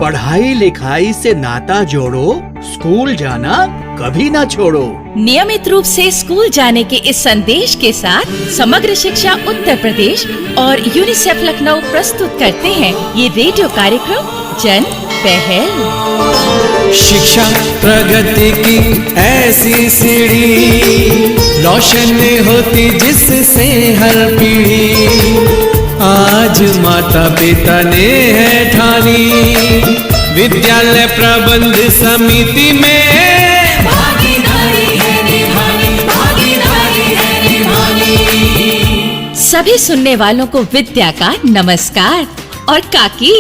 पढ़ाई लिखाई से नाता जोड़ो, स्कूल जाना कभी ना छोड़ो। नियमित रूप से स्कूल जाने के इस संदेश के साथ समग्र शिक्षा उत्तर प्रदेश और यूनिसेफ लखनऊ प्रस्तुत करते हैं ये रेडियो कार्यक्रम जन पहल। शिक्षा प्रगति की ऐसी सीढ़ी, रोशन होती जिससे हर पीढ़ी। आज माता पिता ने है ठानी, विद्यालय प्रबंध समिति में भागीदारी है निभानी, भागीदारी है निभानी। सभी सुनने वालों को विद्या का नमस्कार और काकी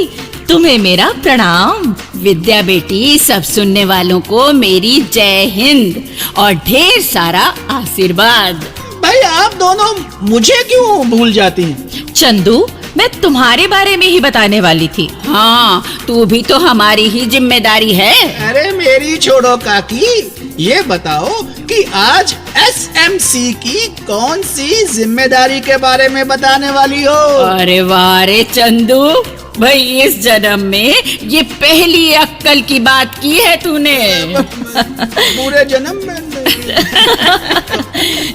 तुम्हें मेरा प्रणाम। विद्या बेटी, सब सुनने वालों को मेरी जय हिंद और ढेर सारा आशीर्वाद। भाई आप दोनों मुझे क्यों भूल जाती हैं? चंदू, मैं तुम्हारे बारे में ही बताने वाली थी। हाँ, तू भी तो हमारी ही जिम्मेदारी है। अरे मेरी छोड़ो काकी, ये बताओ कि आज एसएमसी की कौन सी जिम्मेदारी के बारे में बताने वाली हो? अरे वाह रे चंदू, भाई इस जन्म में ये पहली अक्कल की बात की है तूने। पूरे जन्म में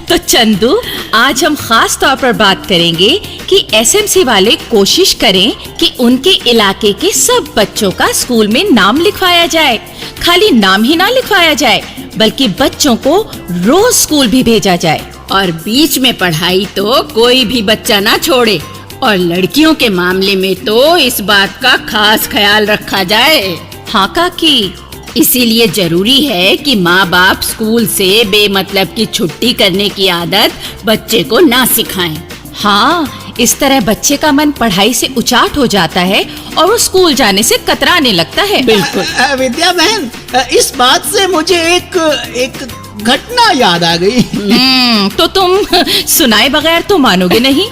तो चंदू, आज हम खास तौर पर बात करेंगे कि एसएमसी वाले कोशिश करें कि उनके इलाके के सब बच्चों का स्कूल में नाम लिखवाया जाए। खाली नाम ही ना लिखवाया जाए, बल्कि बच्चों को रोज स्कूल भी भेजा जाए। और बीच में पढ़ाई तो कोई भी बच्चा ना छोड़े। और लड़कियों के मामले में तो इस बात का खास ख्याल रखा जाए। हाँ काकी, इसीलिए जरूरी है कि माँ बाप स्कूल से बेमतलब की छुट्टी करने की आदत बच्चे को ना सिखाएं। हाँ, इस तरह बच्चे का मन पढ़ाई से उचाट हो जाता है और वो स्कूल जाने से कतराने लगता है। बिल्कुल। विद्या बहन, इस बात से मुझे एक घटना याद आ गई। तो तुम सुनाए बगैर तो मानोगे नहीं।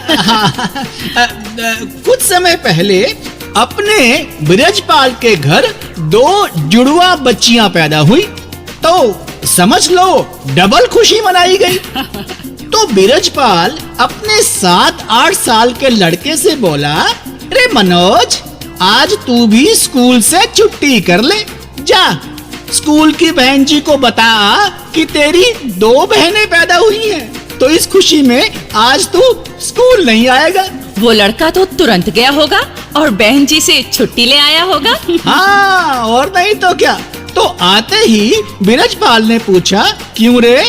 कुछ समय पहले अपने ब्रजपाल के घर 2 जुड़वा बच्चियां पैदा हुई, तो समझ लो डबल खुशी मनाई गई। तो ब्रजपाल अपने 7-8 साल के लड़के से बोला, रे मनोज, आज तू भी स्कूल से छुट्टी कर ले, जा स्कूल की बहन जी को बता कि तेरी 2 बहनें पैदा हुई हैं, तो इस खुशी में आज तू स्कूल नहीं आएगा। वो लड़का तो तुरंत गया होगा और बहन जी से छुट्टी ले आया होगा। हाँ, और नहीं तो क्या। तो आते ही ब्रजपाल ने पूछा, क्यों रे,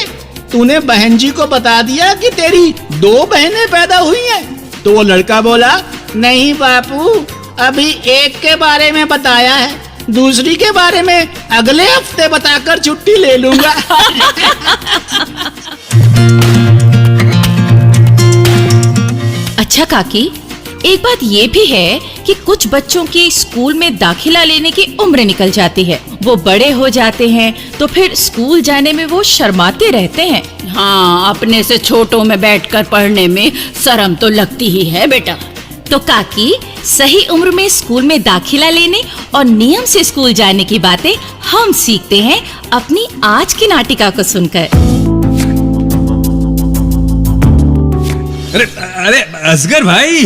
तूने बहन जी को बता दिया कि तेरी 2 बहनें पैदा हुई हैं? तो वो लड़का बोला, नहीं बापू, अभी एक के बारे में बताया है, दूसरी के बारे में अगले हफ्ते बताकर छुट्टी ले लूंगा। अच्छा काकी, एक बात ये भी है कि कुछ बच्चों की स्कूल में दाखिला लेने की उम्र निकल जाती है। वो बड़े हो जाते हैं तो फिर स्कूल जाने में वो शर्माते रहते हैं। हाँ, अपने से छोटों में बैठकर पढ़ने में शर्म तो लगती ही है बेटा। तो काकी, सही उम्र में स्कूल में दाखिला लेने और नियम से स्कूल जाने की बातें हम सीखते हैं अपनी आज की नाटिका को सुनकर। अरे असगर भाई,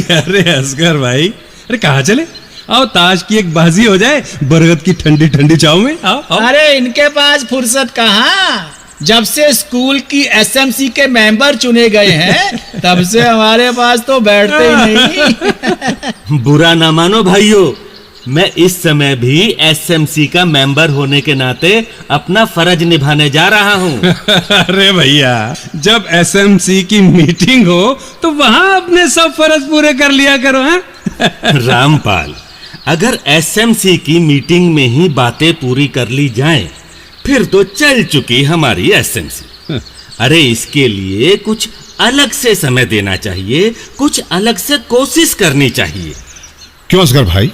अरे कहाँ चले? आओ ताश की एक बाजी हो जाए बरगद की ठंडी ठंडी चाव में। आओ। अरे इनके पास फुर्सत कहाँ, जब से स्कूल की एसएमसी के मेंबर चुने गए हैं तब से हमारे पास तो बैठते ही नहीं। बुरा ना मानो भाइयों, मैं इस समय भी एसएमसी का मेंबर होने के नाते अपना फर्ज निभाने जा रहा हूँ। अरे भैया, जब एसएमसी की मीटिंग हो तो वहाँ अपने सब फर्ज पूरे कर लिया करो। हैं? रामपाल, अगर एसएमसी की मीटिंग में ही बातें पूरी कर ली जाएं, फिर तो चल चुकी हमारी एसएमसी। अरे इसके लिए कुछ अलग से समय देना चाहिए, कुछ अलग से कोशिश करनी चाहिए। क्यों असगर भाई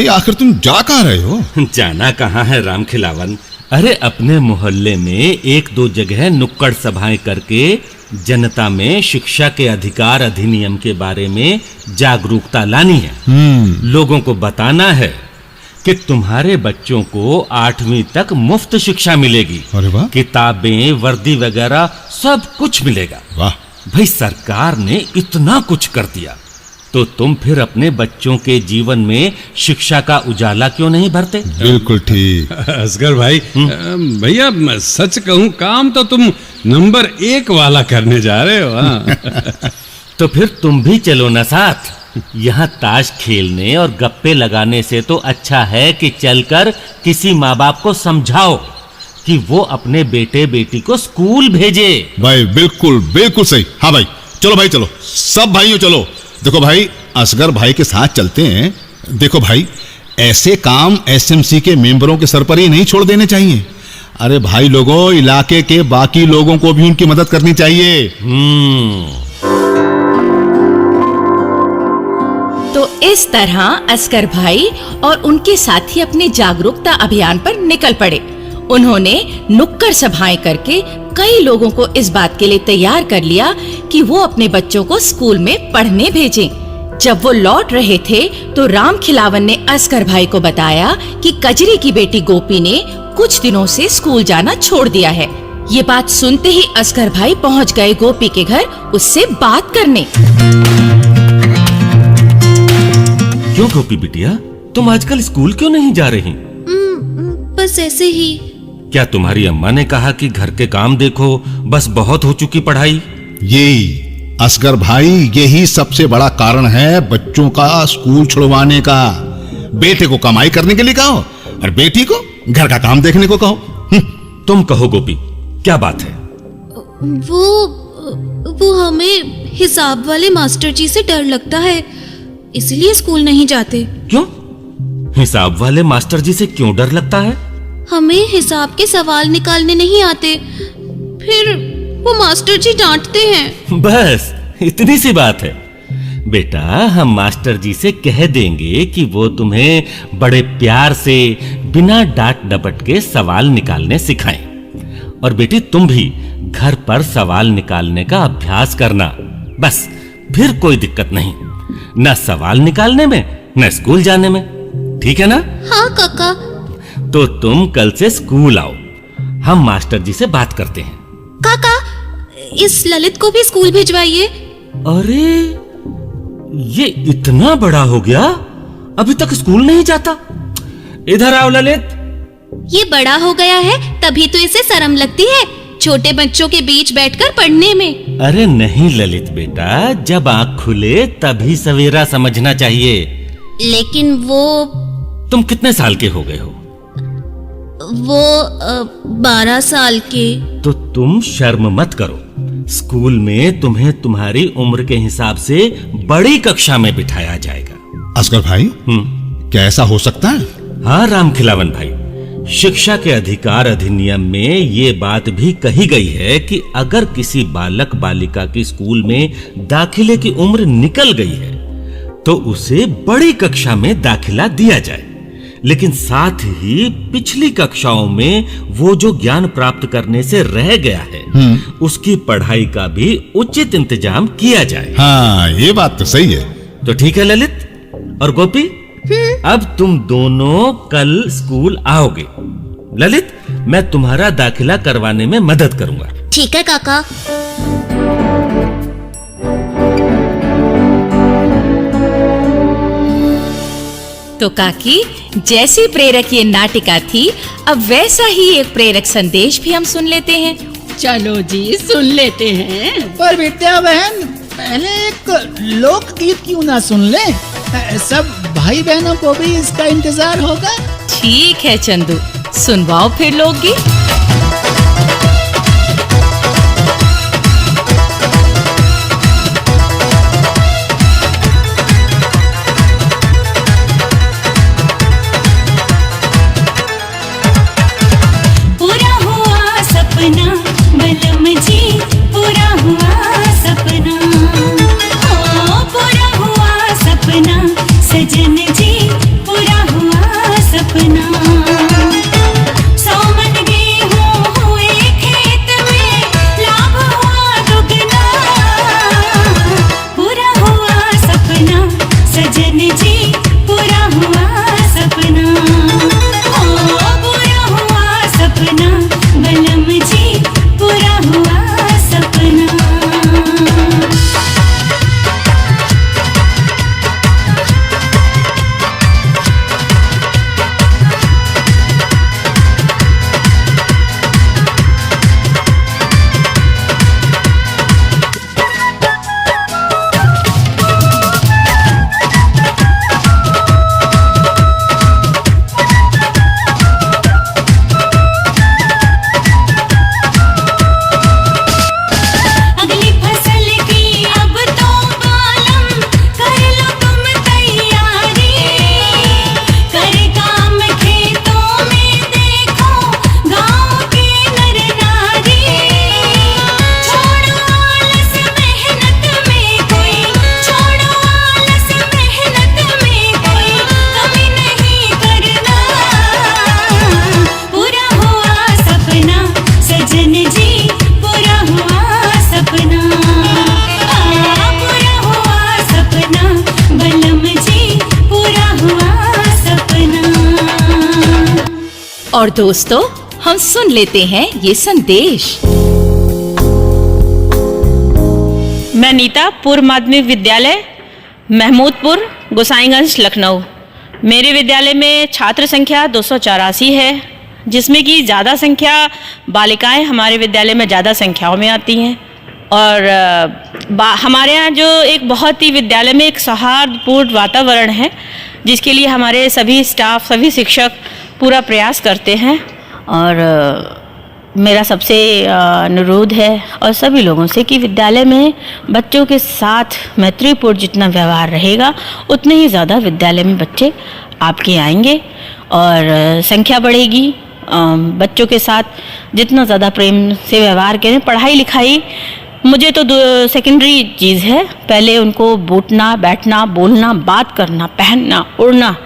आखिर तुम जा कहाँ रहे हो? जाना कहाँ है राम खिलावन, अरे अपने मोहल्ले में 1-2 जगह नुक्कड़ सभाएं करके जनता में शिक्षा के अधिकार अधिनियम के बारे में जागरूकता लानी है। लोगों को बताना है कि तुम्हारे बच्चों को 8वीं तक मुफ्त शिक्षा मिलेगी। अरे वाह! किताबें, वर्दी वगैरह सब कुछ मिलेगा। वाह! भाई सरकार ने इतना कुछ कर दिया, तो तुम फिर अपने बच्चों के जीवन में शिक्षा का उजाला क्यों नहीं भरते? बिल्कुल ठीक। असगर भाई, भैया सच कहूं, काम तो तुम नंबर 1 वाला करने जा रहे हो। हाँ। तो फिर तुम भी चलो ना साथ। यहाँ ताश खेलने और गप्पे लगाने से तो अच्छा है कि चलकर किसी माँ बाप को समझाओ कि वो अपने बेटे बेटी को स्कूल भेजे। भाई बिल्कुल बिल्कुल सही। हाँ भाई, चलो भाई, चलो सब भाइयों चलो। देखो भाई, असगर भाई के साथ चलते हैं। देखो भाई, ऐसे काम एसएमसी के मेंबरों के सर पर ही नहीं छोड़ देने चाहिए। अरे भाई लोगों, इलाके के बाकी लोगों को भी उनकी मदद करनी चाहिए। तो इस तरह असगर भाई और उनके साथी अपने जागरूकता अभियान पर निकल पड़े। उन्होंने नुक्कड़ सभाएं करके कई लोगों को इस बात के लिए तैयार कर लिया कि वो अपने बच्चों को स्कूल में पढ़ने भेजें। जब वो लौट रहे थे तो राम खिलावन ने असगर भाई को बताया कि कजरी की बेटी गोपी ने कुछ दिनों से स्कूल जाना छोड़ दिया है। ये बात सुनते ही असगर भाई पहुंच गए गोपी के घर उससे बात करने। क्यों गोपी बिटिया, तुम आजकल स्कूल क्यों नहीं जा रही? बस ऐसे ही। क्या तुम्हारी अम्मा ने कहा कि घर के काम देखो, बस बहुत हो चुकी पढ़ाई? यही असगर भाई, यही सबसे बड़ा कारण है बच्चों का स्कूल छुड़वाने का। बेटे को कमाई करने के लिए कहो और बेटी को घर का काम देखने को कहो। तुम कहो गोपी, क्या बात है? वो हमें हिसाब वाले मास्टर जी से डर लगता है, इसलिए स्कूल नहीं जाते। क्यों? हिसाब वाले मास्टर जी से क्यों डर लगता है? हमें हिसाब के सवाल निकालने नहीं आते, फिर वो मास्टर जी डांटते हैं। बस इतनी सी बात है। बेटा, हम मास्टर जी से कह देंगे कि वो तुम्हें बड़े प्यार से बिना डांट डपट के सवाल निकालने सिखाएं। और बेटी, तुम भी घर पर सवाल निकालने का अभ्यास करना। बस फिर कोई दिक्कत नहीं, न सवाल निकालने में न स्कूल जाने में। ठीक है ना? हाँ काका। तो तुम कल से स्कूल आओ, हम मास्टर जी से बात करते हैं। काका, इस ललित को भी स्कूल भिजवाइए। अरे, ये इतना बड़ा हो गया, अभी तक स्कूल नहीं जाता। इधर आओ ललित। ये बड़ा हो गया है तभी तो इसे शर्म लगती है छोटे बच्चों के बीच बैठकर पढ़ने में। अरे नहीं ललित बेटा, जब आँख खुले तभी सवेरा समझना चाहिए। लेकिन वो तुम कितने साल के हो गए हो? 12 साल के। तो तुम शर्म मत करो। स्कूल में तुम्हें तुम्हारी उम्र के हिसाब से बड़ी कक्षा में बिठाया जाएगा। असगर भाई, क्या ऐसा हो सकता है? हाँ राम खिलावन भाई, शिक्षा के अधिकार अधिनियम में ये बात भी कही गई है कि अगर किसी बालक बालिका की स्कूल में दाखिले की उम्र निकल गई है तो उसे बड़ी कक्षा में दाखिला दिया जाए, लेकिन साथ ही पिछली कक्षाओं में वो जो ज्ञान प्राप्त करने से रह गया है उसकी पढ़ाई का भी उचित इंतजाम किया जाए। हाँ, ये बात तो सही है। तो ठीक है ललित और गोपी, अब तुम दोनों कल स्कूल आओगे। ललित, मैं तुम्हारा दाखिला करवाने में मदद करूंगा। ठीक है काका। तो काकी, जैसी प्रेरक ये नाटिका थी, अब वैसा ही एक प्रेरक संदेश भी हम सुन लेते हैं। चलो जी, सुन लेते हैं। पर विद्या बहन, पहले एक लोकगीत क्यों ना सुन ले? सब भाई बहनों को भी इसका इंतजार होगा। ठीक है चंदू, सुनवाओ फिर लोकगीत। सजन जी पूरा हुआ सपना। सौ मन गे और दोस्तों, हम सुन लेते हैं ये संदेश। मैं नीता, पूर्व माध्यमिक विद्यालय महमूदपुर, गोसाईगंज, लखनऊ। मेरे विद्यालय में छात्र संख्या 284 है, जिसमें कि ज़्यादा संख्या बालिकाएं हमारे विद्यालय में ज़्यादा संख्याओं में आती हैं। और हमारे यहाँ जो एक बहुत ही विद्यालय में एक सौहार्दपूर्ण वातावरण है, जिसके लिए हमारे सभी स्टाफ, सभी शिक्षक पूरा प्रयास करते हैं। और मेरा सबसे अनुरोध है और सभी लोगों से कि विद्यालय में बच्चों के साथ मैत्रीपूर्ण जितना व्यवहार रहेगा, उतने ही ज़्यादा विद्यालय में बच्चे आपके आएंगे और संख्या बढ़ेगी। बच्चों के साथ जितना ज़्यादा प्रेम से व्यवहार करें। पढ़ाई लिखाई मुझे तो सेकेंडरी चीज़ है। पहले उनको उठना, बैठना, बोलना, बात करना, पहनना, उड़ना,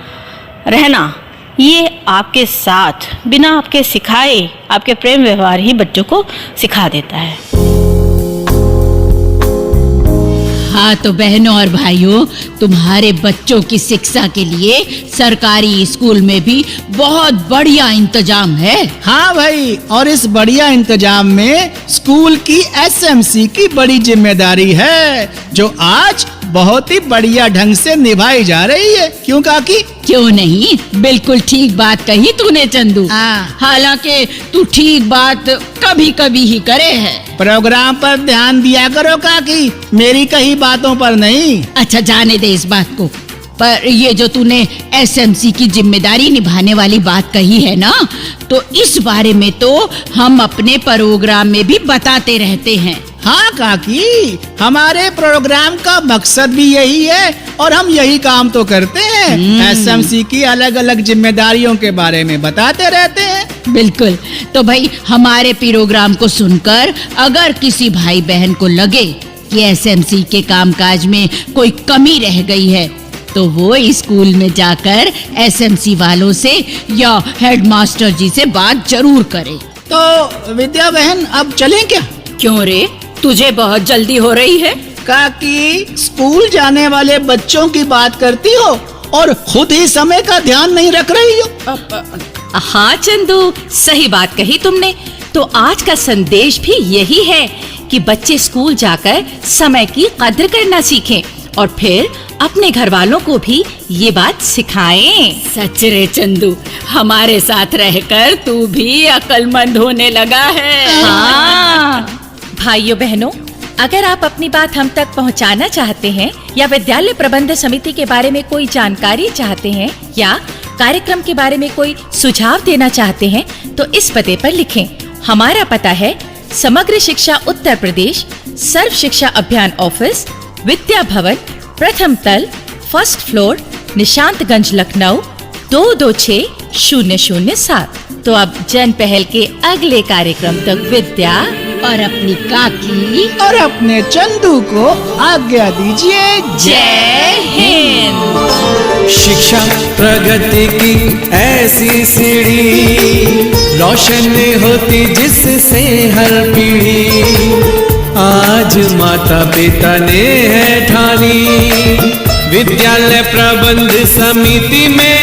रहना, ये आपके साथ बिना आपके सिखाए, आपके प्रेम व्यवहार ही बच्चों को सिखा देता है। हाँ तो बहनों और भाइयों, तुम्हारे बच्चों की शिक्षा के लिए सरकारी स्कूल में भी बहुत बढ़िया इंतजाम है। हाँ भाई, और इस बढ़िया इंतजाम में स्कूल की एसएमसी की बड़ी जिम्मेदारी है, जो आज बहुत ही बढ़िया ढंग से निभाई जा रही है। क्यों काकी? क्यों नहीं, बिल्कुल ठीक बात कही तूने चंदू। हालांकि तू ठीक बात कभी कभी ही करे है। प्रोग्राम पर ध्यान दिया करो काकी, मेरी कही बातों पर नहीं। अच्छा जाने दे इस बात को, पर ये जो तूने एसएमसी की जिम्मेदारी निभाने वाली बात कही है ना, तो इस बारे में तो हम अपने प्रोग्राम में भी बताते रहते हैं। हाँ काकी, हमारे प्रोग्राम का मकसद भी यही है और हम यही काम तो करते हैं। एसएमसी की अलग अलग जिम्मेदारियों के बारे में बताते रहते हैं। बिल्कुल। तो भाई हमारे प्रोग्राम को सुनकर अगर किसी भाई बहन को लगे कि एसएमसी के कामकाज में कोई कमी रह गई है, तो वो स्कूल में जाकर एसएमसी वालों से या हेडमास्टर जी से बात जरूर करे। तो विद्या बहन, अब चलें क्या? क्यों रे, तुझे बहुत जल्दी हो रही है? काकी, स्कूल जाने वाले बच्चों की बात करती हो और खुद ही समय का ध्यान नहीं रख रही हो। हाँ चंदू, सही बात कही तुमने। तो आज का संदेश भी यही है कि बच्चे स्कूल जाकर समय की कद्र करना सीखें और फिर अपने घर वालों को भी ये बात सिखाएं। सच रे चंदू, हमारे साथ रहकर तू भी अक्लमंद होने लगा है। हाँ भाइयों बहनों, अगर आप अपनी बात हम तक पहुंचाना चाहते हैं या विद्यालय प्रबंध समिति के बारे में कोई जानकारी चाहते हैं या कार्यक्रम के बारे में कोई सुझाव देना चाहते हैं, तो इस पते पर लिखें। हमारा पता है समग्र शिक्षा उत्तर प्रदेश, सर्व शिक्षा अभियान ऑफिस, विद्या भवन, प्रथम तल, फर्स्ट फ्लोर, निशांतगंज, लखनऊ 226007। तो अब जन पहल के अगले कार्यक्रम तक विद्या और अपनी काकी और अपने चंदू को आज्ञा दीजिए। जय हिंद। शिक्षा प्रगति की ऐसी सीढ़ी, रोशन होती जिससे हर पीढ़ी। आज माता पिता ने है ठानी, विद्यालय प्रबंध समिति में